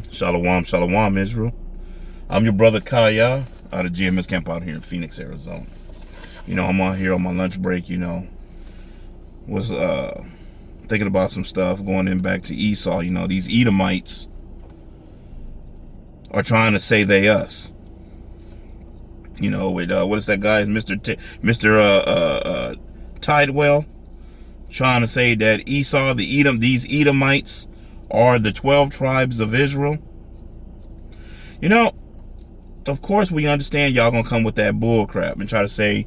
Shalom, shalom, Israel. I'm your brother Kaya out of GMS camp out here in Phoenix, Arizona. I'm out here on my lunch break, was thinking about some stuff, going in back to Esau. These Edomites are trying to say they us. With what is that guy's Mr. Tidewell, trying to say that Esau, these Edomites are the 12 tribes of Israel. Of course we understand y'all gonna come with that bull crap and try to say,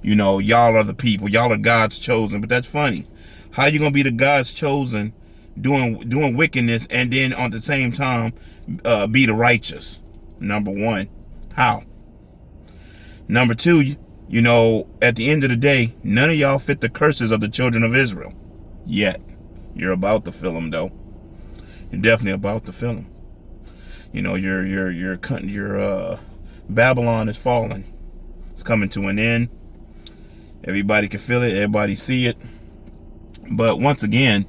y'all are the people, y'all are God's chosen. But that's funny. How you gonna be the God's chosen doing wickedness and then at the same time be the righteous? Number one, how? Number two, at the end of the day, none of y'all fit the curses of the children of Israel yet. You're about to feel them, though. You're definitely about to feel them. Your Babylon is falling. It's coming to an end. Everybody can feel it. Everybody see it. But once again,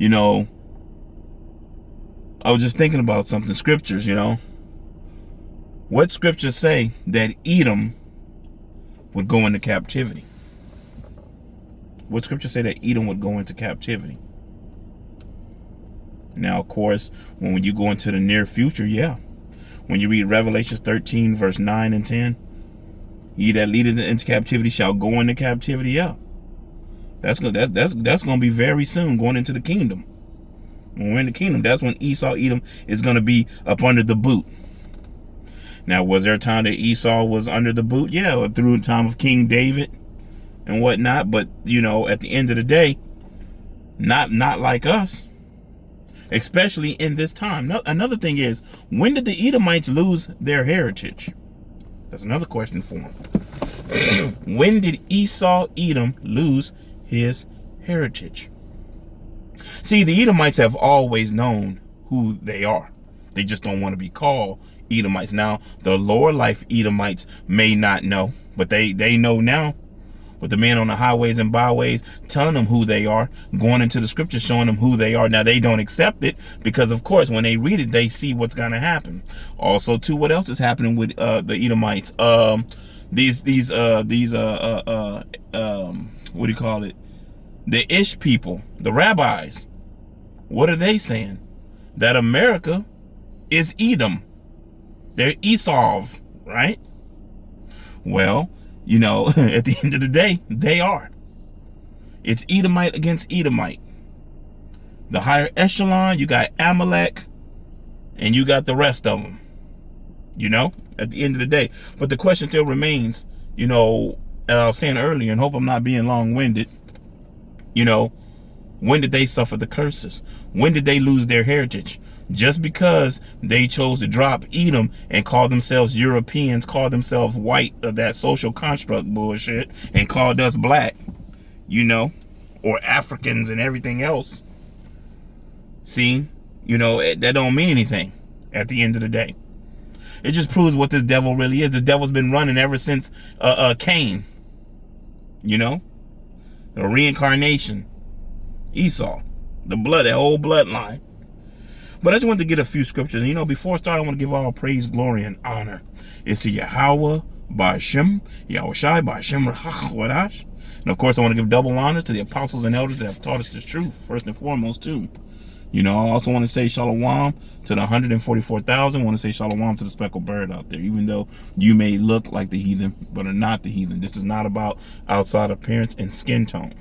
I was just thinking about something. Scriptures, what scriptures say that Edom would go into captivity? What scriptures say that Edom would go into captivity? Now, of course, when you go into the near future, yeah. When you read Revelation 13, verse 9 and 10, he that leadeth into captivity shall go into captivity, yeah. That's gonna be very soon, going into the kingdom. When we're in the kingdom, that's when Edom is gonna be up under the boot. Now, was there a time that Esau was under the boot? Yeah, through the time of King David and whatnot. But at the end of the day, not like us. Especially in this time. Another thing is, when did the Edomites lose their heritage? That's another question for them. When did Edom lose his heritage? See, the Edomites have always known who they are. They just don't want to be called Edomites. Now, the lower life Edomites may not know, but they know now. With the men on the highways and byways telling them who they are, going into the scriptures showing them who they are. Now, they don't accept it because, of course, when they read it, they see what's going to happen. Also, too, what else is happening with the Edomites? What do you call it? The Ish people, the rabbis. What are they saying? That America is Edom. They're Esau, right? Well, at the end of the day, they are. It's Edomite against Edomite. The higher echelon, you got Amalek, and you got the rest of them. At the end of the day. But the question still remains, as I was saying earlier, and hope I'm not being long-winded, when did they suffer the curses? When did they lose their heritage? Just because they chose to drop Edom and call themselves Europeans, call themselves white, of that social construct bullshit, and called us black, or Africans and everything else. See, that don't mean anything at the end of the day. It just proves what this devil really is. The devil's been running ever since Cain, the reincarnation, Esau, the blood, that whole bloodline. But I just wanted to get a few scriptures. And before I start, I want to give all praise, glory, and honor. It's to Yahweh, Ba'Shem, Yahushai, Ba'Shem, Rachawadash. And of course, I want to give double honors to the apostles and elders that have taught us this truth, first and foremost, too. I also want to say shalom to the 144,000. I want to say shalom to the speckled bird out there. Even though you may look like the heathen, but are not the heathen. This is not about outside appearance and skin tone.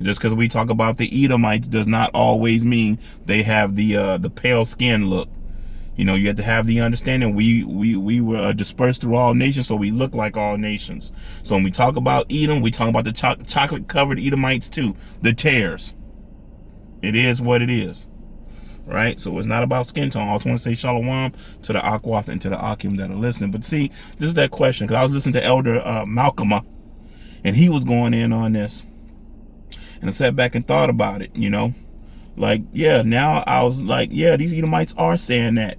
Just because we talk about the Edomites does not always mean they have the pale skin look. You have to have the understanding we were dispersed through all nations, so we look like all nations. So when we talk about Edom, we talk about the chocolate covered Edomites too, the tares. It is what it is, right? So it's not about skin tone. I also want to say shalom to the Akwath and to the Akim that are listening. But see, this is that question, because I was listening to Elder Malcolm, and he was going in on this. And I sat back and thought about it, now I was like, yeah, these Edomites are saying that.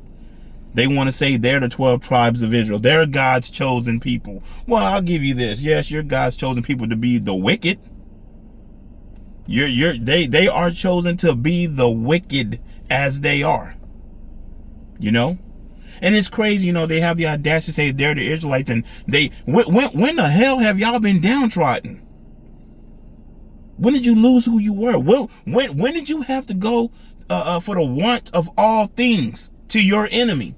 They want to say they're the 12 tribes of Israel. They're God's chosen people. Well, I'll give you this. Yes, you're God's chosen people to be the wicked. They are chosen to be the wicked as they are. you know? And it's crazy, you know, they have the audacity to say they're the Israelites, and when the hell have y'all been downtrodden? When did you lose who you were? When did you have to go for the want of all things to your enemy?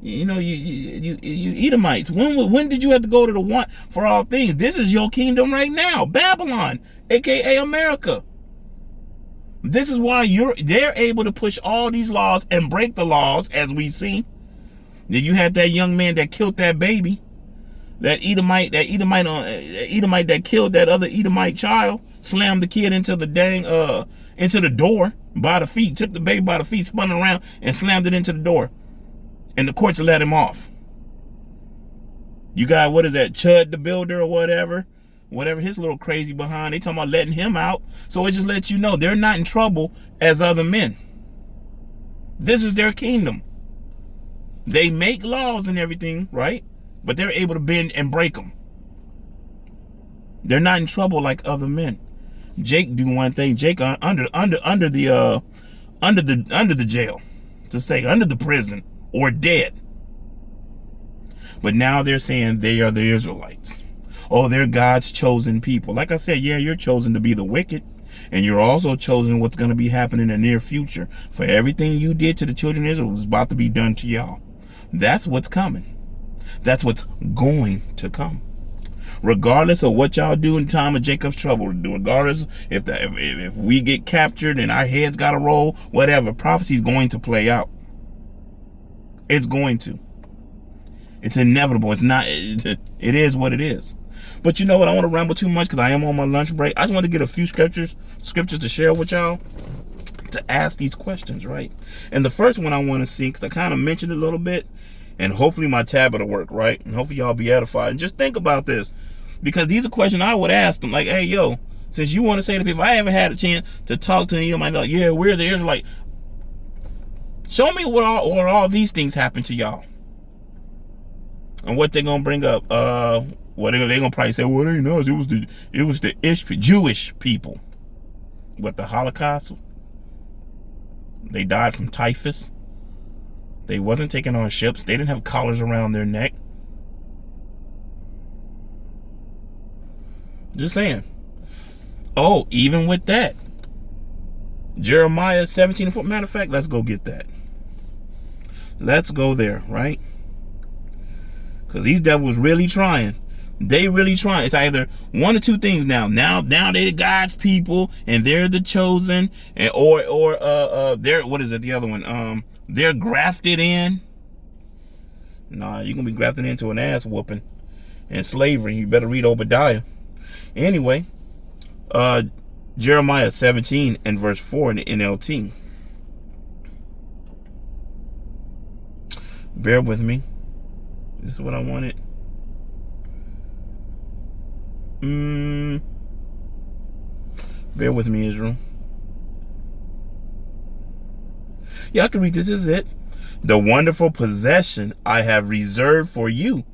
You know, you Edomites. When did you have to go to the want for all things? This is your kingdom right now, Babylon, aka America. This is why they're able to push all these laws and break the laws, as we see. Then you had that young man that killed that baby, that Edomite that killed that other Edomite child, slammed the kid into the door by the feet, took the baby by the feet, spun it around, and slammed it into the door. And the courts let him off. You got, what is that, Chud the Builder or whatever his little crazy behind, they talking about letting him out. So it just lets you know they're not in trouble as other men. This is their kingdom. They make laws and everything, right? But they're able to bend and break them. They're not in trouble like other men. Jake do one thing. Jake under the jail, to say under the prison or dead. But now they're saying they are the Israelites. Oh, they're God's chosen people. Like I said, yeah, you're chosen to be the wicked. And you're also chosen what's going to be happening in the near future. For everything you did to the children of Israel is about to be done to y'all. That's what's coming. That's what's going to come. Regardless of what y'all do in time of Jacob's trouble, regardless if we get captured and our heads got to roll, whatever, prophecy is going to play out. It's going to. It's inevitable. It's not. It is what it is. But you know what? I want to ramble too much because I am on my lunch break. I just want to get a few scriptures to share with y'all to ask these questions, right? And the first one I want to see, because I kind of mentioned it a little bit, and hopefully my tab will work, right? And hopefully y'all be edified. And just think about this, because these are questions I would ask them, like, hey, yo, since you want to say to people, I haven't had a chance to talk to you, might be like, yeah, we're the Israelites. Show me what all these things happen to y'all. And what they're gonna bring up, they're gonna probably say, well, they know it was the Jewish people. What, the Holocaust? They died from typhus. They wasn't taken on ships. They didn't have collars around their neck. Just saying. Oh, even with that, Jeremiah 17:4. Matter of fact, let's go get that. Let's go there, right? Because these devils really trying. They really trying. It's either one or two things now. Now they're God's people and they're the chosen, and or they're, what is it? The other one. They're grafted in. Nah, you're gonna be grafted into an ass whooping and slavery. You better read Obadiah. Anyway, Jeremiah 17 and verse 4 in the NLT. Bear with me. This is what I wanted. Bear with me, Israel. Yeah, I can read this. This is it. The wonderful possession I have reserved for you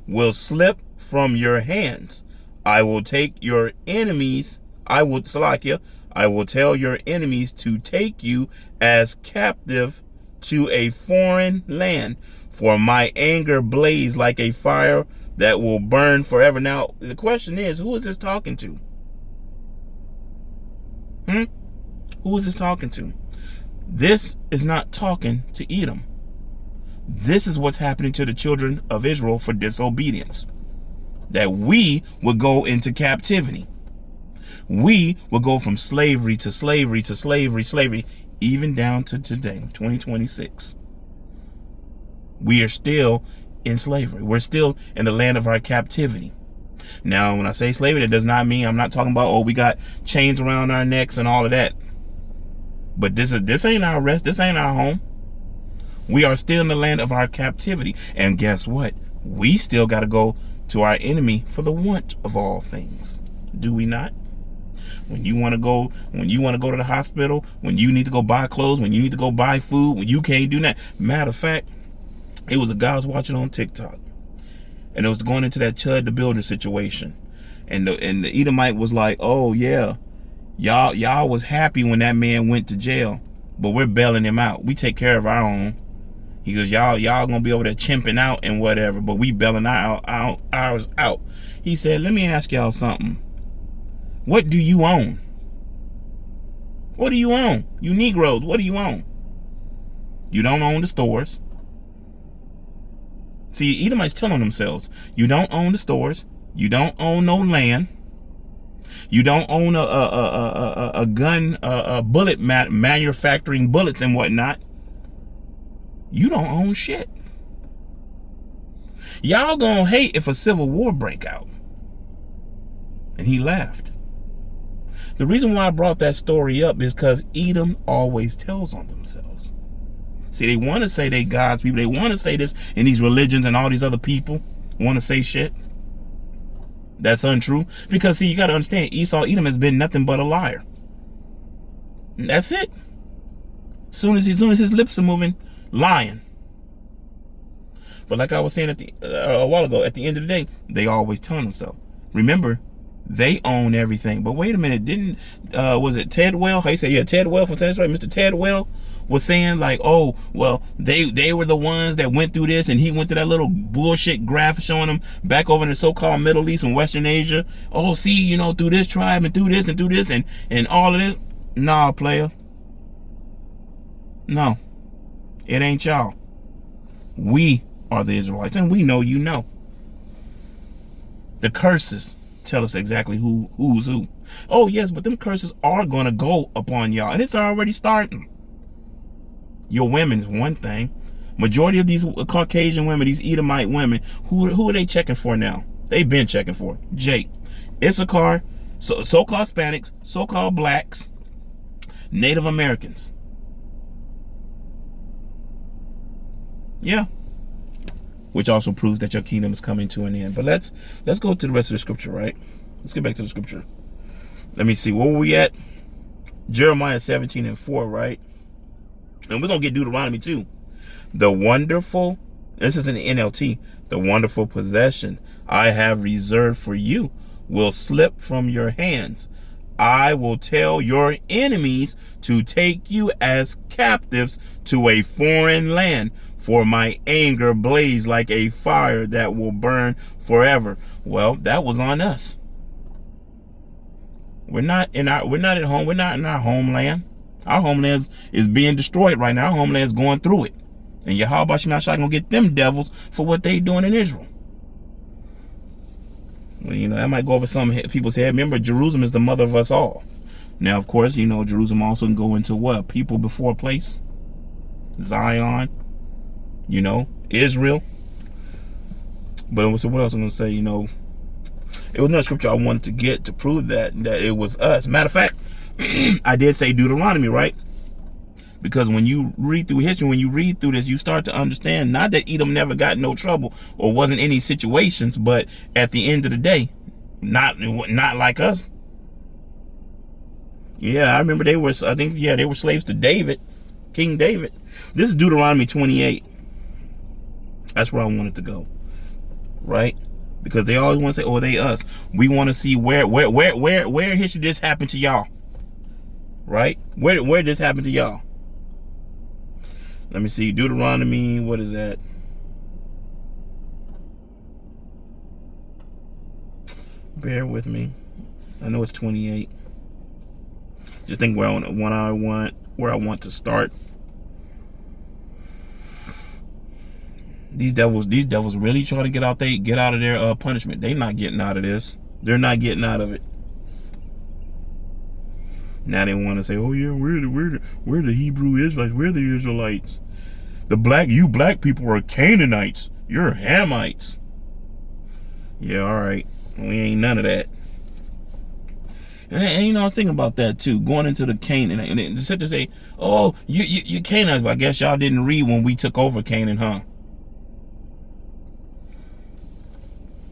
will slip from your hands. I will take your enemies. I will tell your enemies to take you as captive to a foreign land. For my anger blazed like a fire that will burn forever. Now, the question is, who is this talking to? Who is this talking to? This is not talking to Edom. This is what's happening to the children of Israel for disobedience. That we would go into captivity. We will go from slavery to slavery to slavery, even down to today, 2026. We are still in slavery. We're still in the land of our captivity. Now, when I say slavery, that does not mean, I'm not talking about, oh, we got chains around our necks and all of that. But this ain't our rest. This ain't our home. We are still in the land of our captivity. And guess what? We still got to go to our enemy for the want of all things. Do we not? When you want to go to the hospital, when you need to go buy clothes, when you need to go buy food, when you can't do that. Matter of fact, it was a guy I was watching on TikTok, and it was going into that Chud the Builder situation, and the Edomite was like, oh yeah, Y'all was happy when that man went to jail, but we're bailing him out. We take care of our own. He goes, y'all gonna be over there chimping out and whatever, but we bailing ours out. He said, let me ask y'all something. What do you own? What do you own? You Negroes, what do you own? You don't own the stores. See, Edomites telling themselves, you don't own the stores. You don't own no land. You don't own a gun, bullet manufacturing bullets and whatnot. You don't own shit. Y'all gonna hate if a civil war break out. And he laughed. The reason why I brought that story up is because Edom always tells on themselves. See, they want to say they God's people. They want to say this, and these religions and all these other people want to say shit. That's untrue. Because, see, you got to understand, Edom has been nothing but a liar. And that's it. As soon as his lips are moving, lying. But like I was saying a while ago, at the end of the day, they always tell themselves. Remember, they own everything. But wait a minute, didn't was it Ted Well? How you say? Yeah, Ted Well from San Francisco. Mr. Ted Well was saying like, oh, well, they were the ones that went through this, and he went to that little bullshit graph showing them back over in the so-called Middle East and Western Asia. Oh, see, you know, through this tribe and through this and through this and all of this. Nah, player. No, it ain't y'all. We are the Israelites, and we know you know. The curses tell us exactly who's who. Oh yes, but them curses are gonna go upon y'all, and it's already starting. Your women is one thing. Majority of these Caucasian women, these Edomite women, who are they checking for now? They've been checking for Jake, Issachar, so-called Hispanics, so-called blacks, Native Americans. Yeah. Which also proves that your kingdom is coming to an end. But let's go to the rest of the scripture, right? Let's get back to the scripture. Let me see. Where were we at? Jeremiah 17:4, right? And we're going to get Deuteronomy too. The wonderful, this is in the NLT, the wonderful possession I have reserved for you will slip from your hands. I will tell your enemies to take you as captives to a foreign land, for my anger blazed like a fire that will burn forever. Well, that was on us. We're not at home. We're not in our homeland. Our homeland is being destroyed right now. Our homeland is going through it. And Yahweh Shemashai gonna get them devils for what they doing in Israel. Well, you know, that might go over some people's head. Remember, Jerusalem is the mother of us all. Now, of course, you know, Jerusalem also can go into what? People before place. Zion. You know, Israel. But so what else I'm going to say, you know, it was another scripture I wanted to get to prove that it was us. Matter of fact, I did say Deuteronomy, right? Because when you read through history, when you read through this, you start to understand not that Edom never got no trouble or wasn't any situations, but at the end of the day, not like us. Yeah, I remember they were slaves to David, King David. This is Deuteronomy 28. That's where I wanted to go, right? Because they always want to say, "Oh, they us." We want to see where in history this happened to y'all, right? Where did this happen to y'all? Let me see, Deuteronomy. What is that? Bear with me. I know it's 28. Just think where I want to start. These devils really try to get out of their punishment. They're not getting out of this. They're not getting out of it. Now they want to say, "Oh yeah, we're the Hebrew Israelites. We're the Israelites. You black people are Canaanites. You're Hamites." Yeah, all right. We ain't none of that. And you know, I was thinking about that too, going into the Canaan, and they sit to say, "Oh, you Canaanites." But I guess y'all didn't read when we took over Canaan, huh?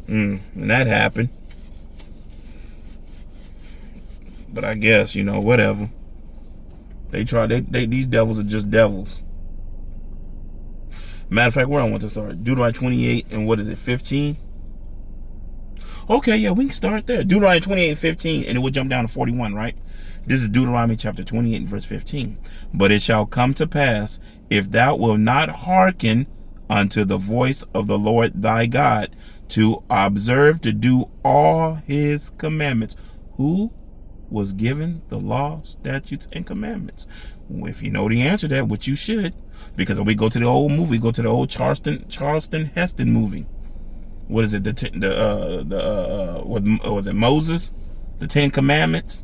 And that happened. But I guess, you know, whatever. These devils are just devils. Matter of fact, where I want to start, Deuteronomy 28 and what is it, 15? Okay, yeah, we can start there. Deuteronomy 28:15, and it will jump down to 41, right? This is Deuteronomy chapter 28 and verse 15. But it shall come to pass, if thou wilt not hearken unto the voice of the Lord thy God, to observe to do all his commandments. Who was given the law, statutes, and commandments? If you know the answer to that, which you should, because if we go to the old movie, go to the old Charleston Heston movie. What is it? What was it? Moses, the 10 Commandments.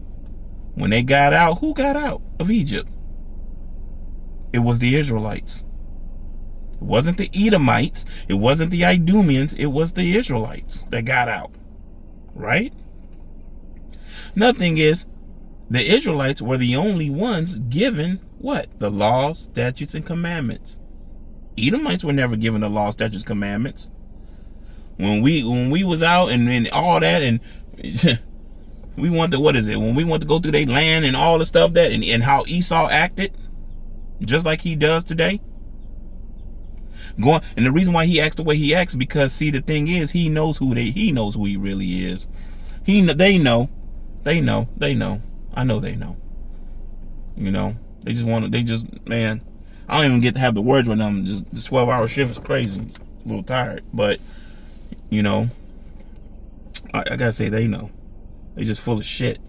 When they got out, who got out of Egypt? It was the Israelites. It wasn't the Edomites. It wasn't the Idumeans. It was the Israelites that got out, right? Nothing is, the Israelites were the only ones given what? The laws, statutes, and commandments. Edomites were never given the law, statutes, commandments. When we was out and all that, and we want to, what is it? When we want to go through their land and all the stuff that, and how Esau acted, just like he does today. And the reason why he acts the way he acts, because see, the thing is, he knows who he really is. They know. I know they know. You know, man, I don't even get to have the words with them. Just the 12-hour shift is crazy. A little tired, but you know, I gotta say they know. They just full of shit.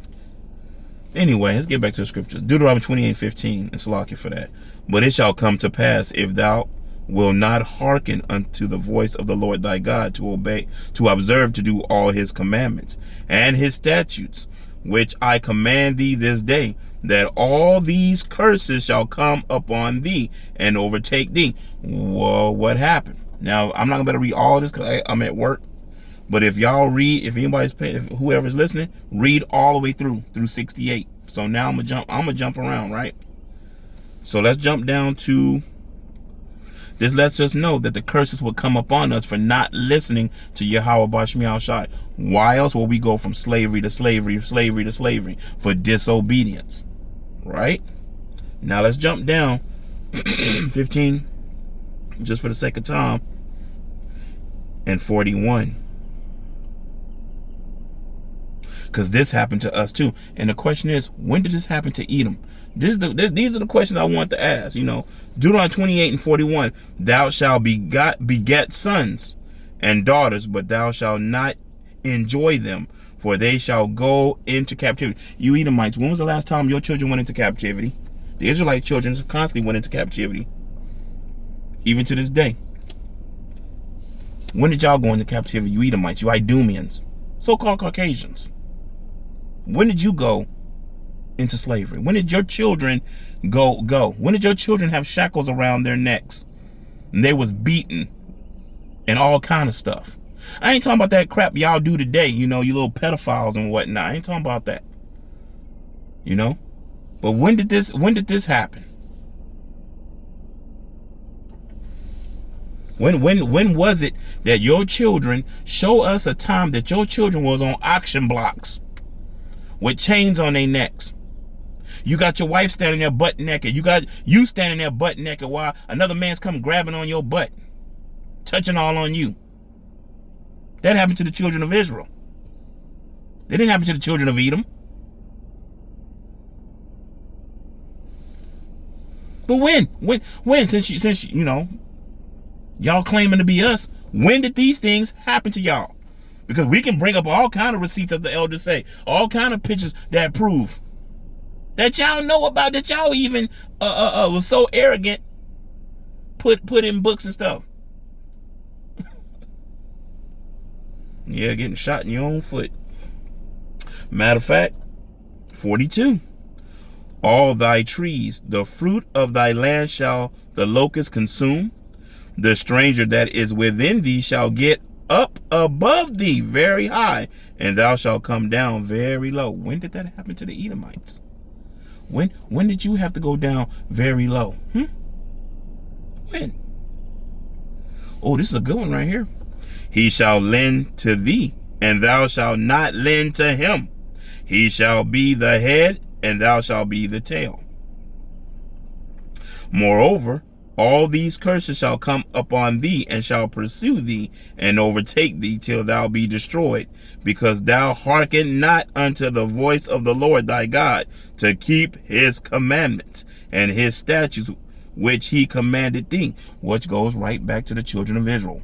Anyway, let's get back to the scriptures. Deuteronomy 28:15. It's lucky for that. But it shall come to pass, if thou wilt not hearken unto the voice of the Lord thy God, to obey, to observe to do all his commandments and his statutes, which I command thee this day, that all these curses shall come upon thee and overtake thee. Well, what happened? Now, I'm not gonna be able to read all this because I'm at work. But if y'all read, if anybody's paying, if whoever's listening, read all the way through 68. So now I'm gonna jump around, right? So let's jump down to, this lets us know that the curses will come upon us for not listening to Yahweh Bashmi Al-Shai. Why else will we go from slavery to slavery, slavery to slavery? For disobedience, right? Now let's jump down 15, just for the sake of time, and 41. Because this happened to us too. And the question is, when did this happen to Edom? These are the questions I want to ask. You know, Deuteronomy 28 and 41. Thou shalt beget sons and daughters, but thou shalt not enjoy them, for they shall go into captivity. You Edomites, when was the last time your children went into captivity? The Israelite children constantly went into captivity, even to this day. When did y'all go into captivity? You Edomites, you Idumeans, so-called Caucasians. When did you go into slavery? When did your children go? When did your children have shackles around their necks and they was beaten and all kind of stuff? I ain't talking about that crap y'all do today, you know, you little pedophiles and whatnot. I ain't talking about that, you know. But when did this happen? When was it that your children, show us a time that your children was on auction blocks with chains on their necks? You got your wife standing there butt naked. You got you standing there butt naked while another man's come grabbing on your butt, touching all on you. That happened to the children of Israel. They didn't happen to the children of Edom. But when since you know, y'all claiming to be us, when did these things happen to y'all? Because we can bring up all kind of receipts, as the elders say, all kind of pictures that prove that y'all know about, that y'all even was so arrogant, put in books and stuff. Yeah, getting shot in your own foot. Matter of fact, 42. All thy trees, the fruit of thy land shall the locust consume. The stranger that is within thee shall get up above thee very high, and thou shalt come down very low. When did that happen to the Edomites? When did you have to go down very low? When? Oh, this is a good one right here. He shall lend to thee, and thou shalt not lend to him. He shall be the head, and thou shalt be the tail. Moreover, All these curses shall come upon thee, and shall pursue thee, and overtake thee, till thou be destroyed, because thou hearken not unto the voice of the Lord thy God, to keep his commandments and his statutes, which he commanded thee. Which goes right back to the children of Israel.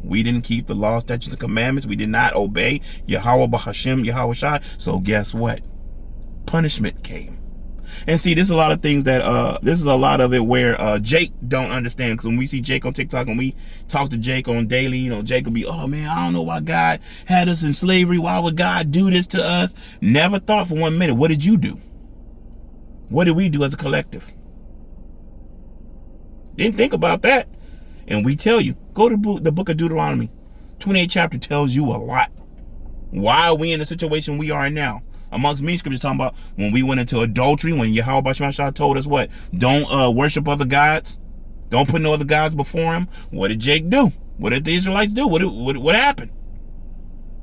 We didn't keep the law, statutes, and commandments. We did not obey Yahweh Bahashem, Yahweh Shai. So guess what? Punishment came. And see, this is a lot of things that this is a lot of it where Jake don't understand. Because when we see Jake on TikTok and we talk to Jake on daily, you know, Jake will be, oh man, I don't know why God had us in slavery. Why would God do this to us? Never thought for 1 minute. What did you do? What did we do as a collective? Didn't think about that. And we tell you, go to the book of Deuteronomy. 28th chapter tells you a lot. Why are we in the situation we are in now? Amongst many scriptures talking about when we went into adultery, when Yahweh Bashmashah told us what? Don't worship other gods. Don't put no other gods before him. What did Jake do? What did the Israelites do? What happened?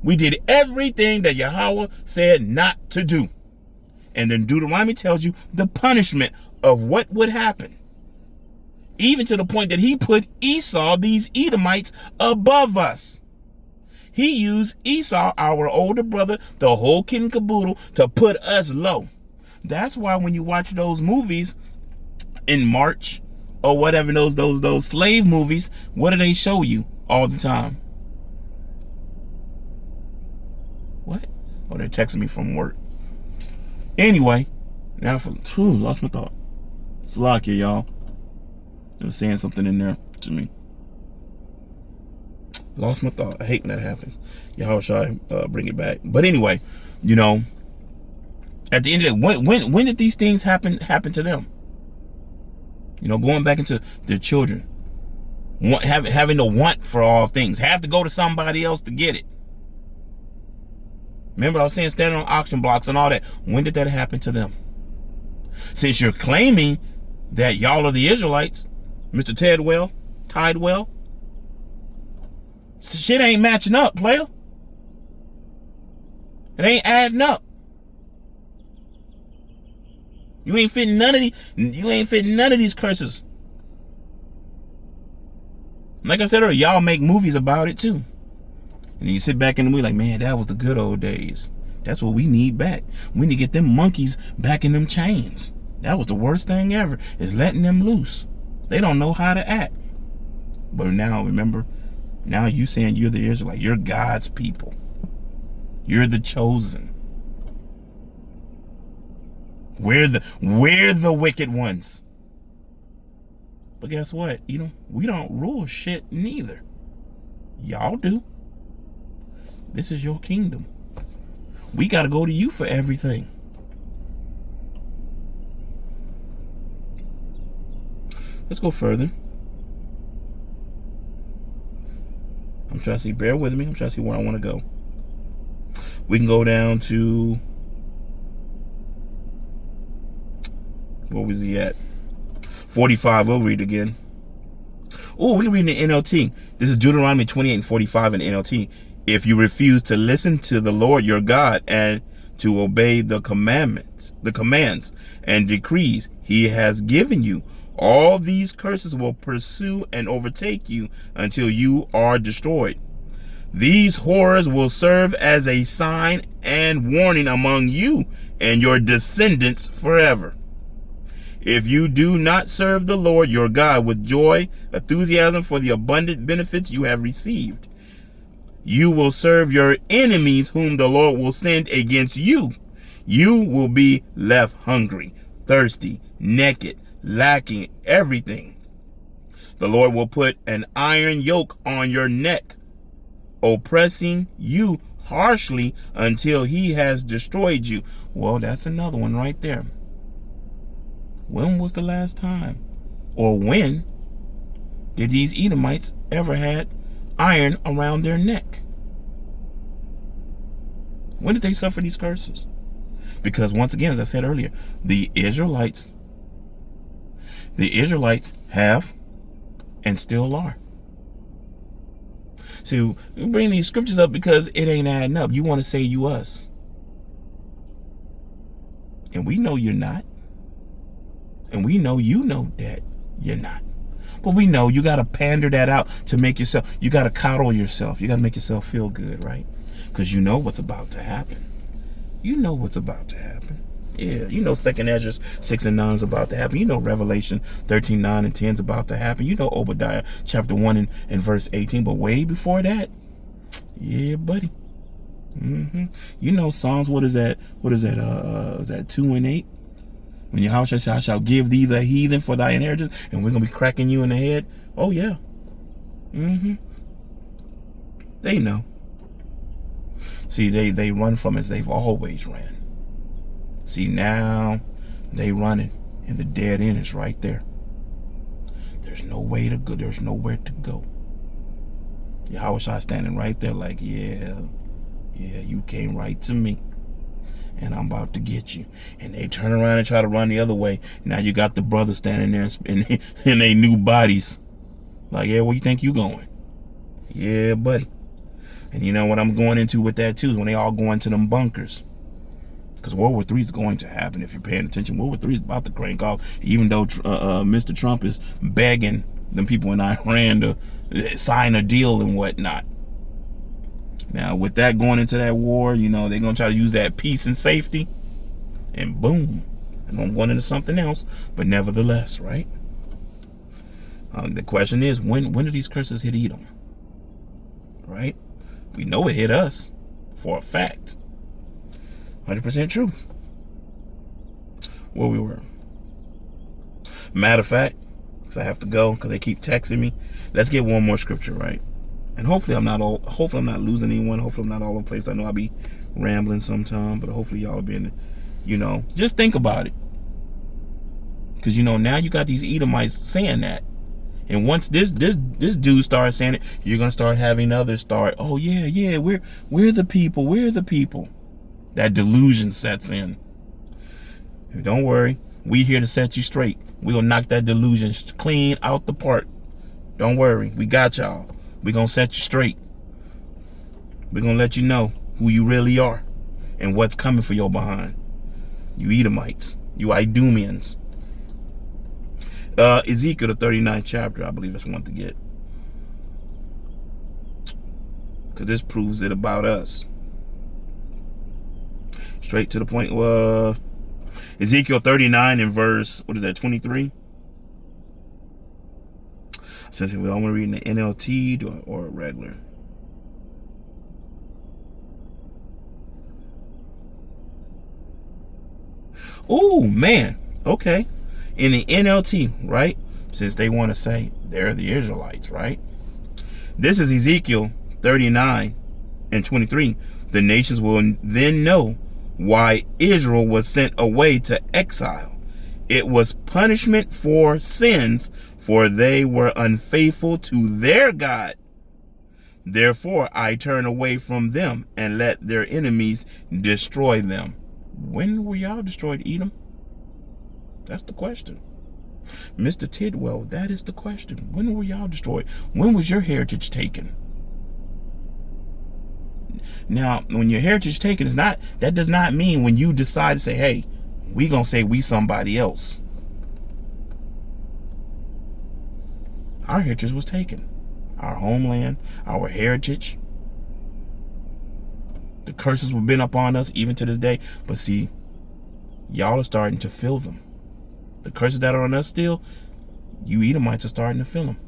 We did everything that Yahweh said not to do. And then Deuteronomy tells you the punishment of what would happen. Even to the point that he put Esau, these Edomites, above us. He used Esau, our older brother, the whole kid and caboodle, to put us low. That's why when you watch those movies in March or whatever, those slave movies, what do they show you all the time? What? Oh, they're texting me from work. Anyway, now lost my thought. Slakia, y'all. They were saying something in there to me. Lost my thought. I hate when that happens. Y'all try bring it back. But anyway, you know, at the end of the day, when did these things happen to them? You know, going back into their children, having the want for all things, have to go to somebody else to get it. Remember, I was saying standing on auction blocks and all that. When did that happen to them? Since you're claiming that y'all are the Israelites, Mr. Tidewell, shit ain't matching up, player. It ain't adding up. You ain't fitting none of these curses. Like I said earlier, y'all make movies about it too. And you sit back in the movie like, man, that was the good old days. That's what we need back. We need to get them monkeys back in them chains. That was the worst thing ever, is letting them loose. They don't know how to act. But now, remember, now you saying you're the Israelite. You're God's people. You're the chosen. We're the wicked ones. But guess what? You know, we don't rule shit neither. Y'all do. This is your kingdom. We got to go to you for everything. Let's go further. I'm trying to see, bear with me. I'm trying to see where I want to go. We can go down to, where was he at? 45, we'll read again. Oh, we can read in the NLT. This is Deuteronomy 28 and 45 in the NLT. If you refuse to listen to the Lord your God and to obey the commands and decrees he has given you, all these curses will pursue and overtake you until you are destroyed. These horrors will serve as a sign and warning among you and your descendants forever. If you do not serve the Lord your God with joy, enthusiasm for the abundant benefits you have received, you will serve your enemies whom the Lord will send against you. You will be left hungry, thirsty, naked, lacking everything. The Lord will put an iron yoke on your neck, oppressing you harshly until he has destroyed you. Well, that's another one right there. When was the last time, or when did these Edomites ever had iron around their neck? When did they suffer these curses? Because once again, as I said earlier, the Israelites have and still are. So we bring these scriptures up because it ain't adding up. You want to say you us. And we know you're not. And we know you know that you're not. But we know you got to pander that out to make yourself, you got to coddle yourself. You got to make yourself feel good, right? Because you know what's about to happen. You know what's about to happen. Yeah, you know 2nd Ezra 6 and 9 is about to happen. You know Revelation 13, 9 and 10 is about to happen. You know Obadiah chapter 1 and verse 18. But way before that, yeah, buddy. You know Psalms, what is that? Is that 2 and 8? When your house shall give thee the heathen for thy inheritance, and we're going to be cracking you in the head. Oh, yeah. They know. See, they run from as they've always ran. See, now they running, and the dead end is right there. There's no way to go. There's nowhere to go. Yahweh standing right there like, yeah, you came right to me, and I'm about to get you. And they turn around and try to run the other way. Now you got the brothers standing there in their new bodies. Like, yeah, where you think you going? Yeah, buddy. And you know what I'm going into with that too is when they all go into them bunkers. Because World War III is going to happen if you're paying attention. World War III is about to crank off, even though Mr. Trump is begging them people in Iran to sign a deal and whatnot. Now, with that going into that war, you know, they're going to try to use that peace and safety. And boom. And I'm going into something else. But nevertheless, right? The question is, when do these curses hit Edom? Right? We know it hit us for a fact. 100% truth. Where we were. Matter of fact, because I have to go, because they keep texting me. Let's get one more scripture, right? And hopefully I'm not losing anyone. Hopefully I'm not all over the place. I know I'll be rambling sometime, but hopefully y'all have been, you know, just think about it. Because, you know, now you got these Edomites saying that. And once this dude starts saying it, you're gonna start having others start, oh yeah, we're the people. That delusion sets in. Don't worry, we here to set you straight. We gonna knock that delusion clean out the park. Don't worry, we got y'all. We gonna set you straight. We gonna let you know who you really are and what's coming for your behind. You Edomites, you Idumeans. Ezekiel, the 39th chapter, I believe that's one to get. Because this proves it about us. Straight to the point. Ezekiel 39 and verse, what is that, 23? Since we all want to read in the NLT or regular. Oh, man. Okay. In the NLT, right? Since they want to say they're the Israelites, right? This is Ezekiel 39 and 23. The nations will then know why Israel was sent away to exile. It was punishment for sins, for they were unfaithful to their God. Therefore, I turn away from them and let their enemies destroy them. When were y'all destroyed, Edom? That's the question. Mr. Tidwell, that is the question. When were y'all destroyed? When was your heritage taken? Now, when your heritage taken is not, that does not mean when you decide to say, hey, we gonna say we somebody else. Our heritage was taken. Our homeland, our heritage. The curses have been upon us even to this day. But see, y'all are starting to feel them. The curses that are on us still, you Edomites are starting to feel them.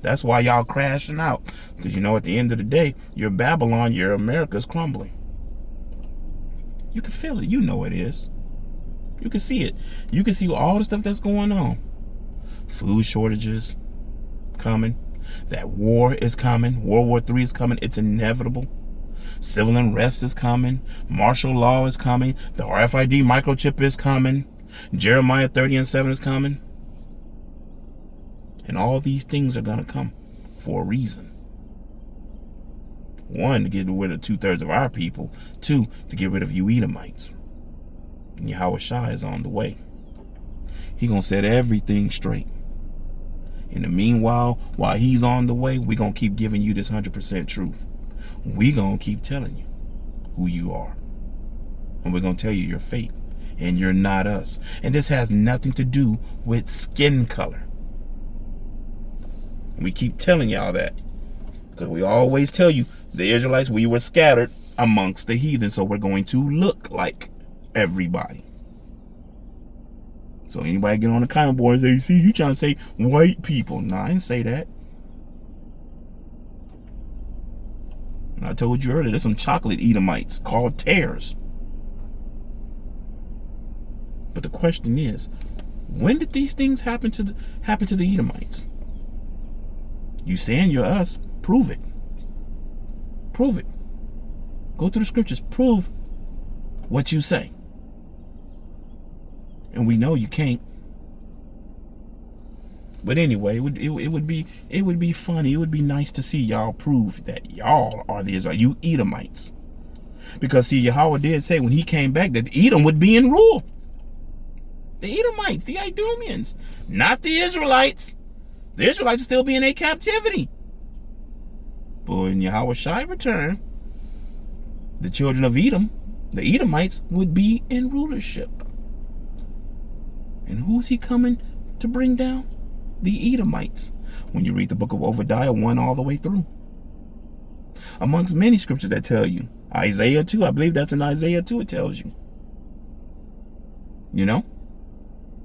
That's why y'all crashing out. Because you know at the end of the day, your Babylon, your America's crumbling. You can feel it. You know it is. You can see it. You can see all the stuff that's going on. Food shortages coming. That war is coming. World War III is coming. It's inevitable. Civil unrest is coming. Martial law is coming. The RFID microchip is coming. Jeremiah 30 and 7 is coming. And all these things are going to come for a reason. One, to get rid of 2/3 of our people. Two, to get rid of you Edomites. And Yahweh Shai is on the way. He going to set everything straight. In the meanwhile, while he's on the way, we're going to keep giving you this 100% truth. We're going to keep telling you who you are. And we're going to tell you your fate. And you're not us. And this has nothing to do with skin color. We keep telling y'all that. Because we always tell you, the Israelites, we were scattered amongst the heathen. So we're going to look like everybody. So anybody get on the comment board and say, see, you trying to say white people. Nah, I didn't say that. I told you earlier, there's some chocolate Edomites called tares. But the question is, when did these things happen to the Edomites? You saying you're us? Prove it. Prove it. Go through the scriptures. Prove what you say. And we know you can't. But anyway, it would be funny. It would be nice to see y'all prove that y'all are the Israelites, you Edomites. Because see, Yahweh did say when he came back that Edom would be in rule. The Edomites, the Idumeans, not the Israelites. The Israelites are still being in captivity. But when Yahweh Shai returned, the children of Edom, the Edomites, would be in rulership. And who's he coming to bring down? The Edomites. When you read the book of Obadiah 1 all the way through. Amongst many scriptures that tell you. Isaiah 2, I believe that's in Isaiah 2, it tells you. You know?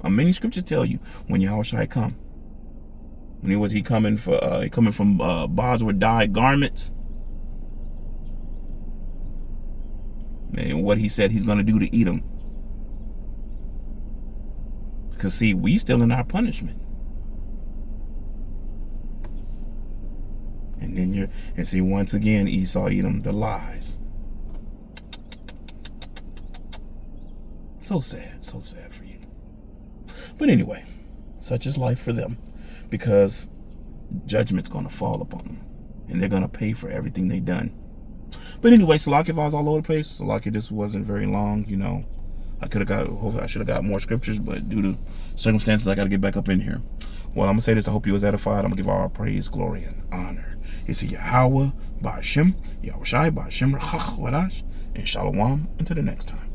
Many scriptures tell you when Yahweh Shai come. When he coming from bars with dyed garments. And what he said he's going to do to Edom. Because see, we still in our punishment. And then see once again, Esau, Edom, the lies. So sad for you. But anyway, such is life for them, because judgment's gonna fall upon them, and they're gonna pay for everything they done. But anyway, Salaki, if I was all over the place, Salaki, this wasn't very long, you know. Hopefully I should have got more scriptures, but due to circumstances, I got to get back up in here. Well, I'm going to say this. I hope you was edified. I'm going to give all praise, glory, and honor. It's Yahweh, Ba'ashem, Yahweh Shai, Ba'ashem, Rachach, Wadash, and Shalom. Until the next time.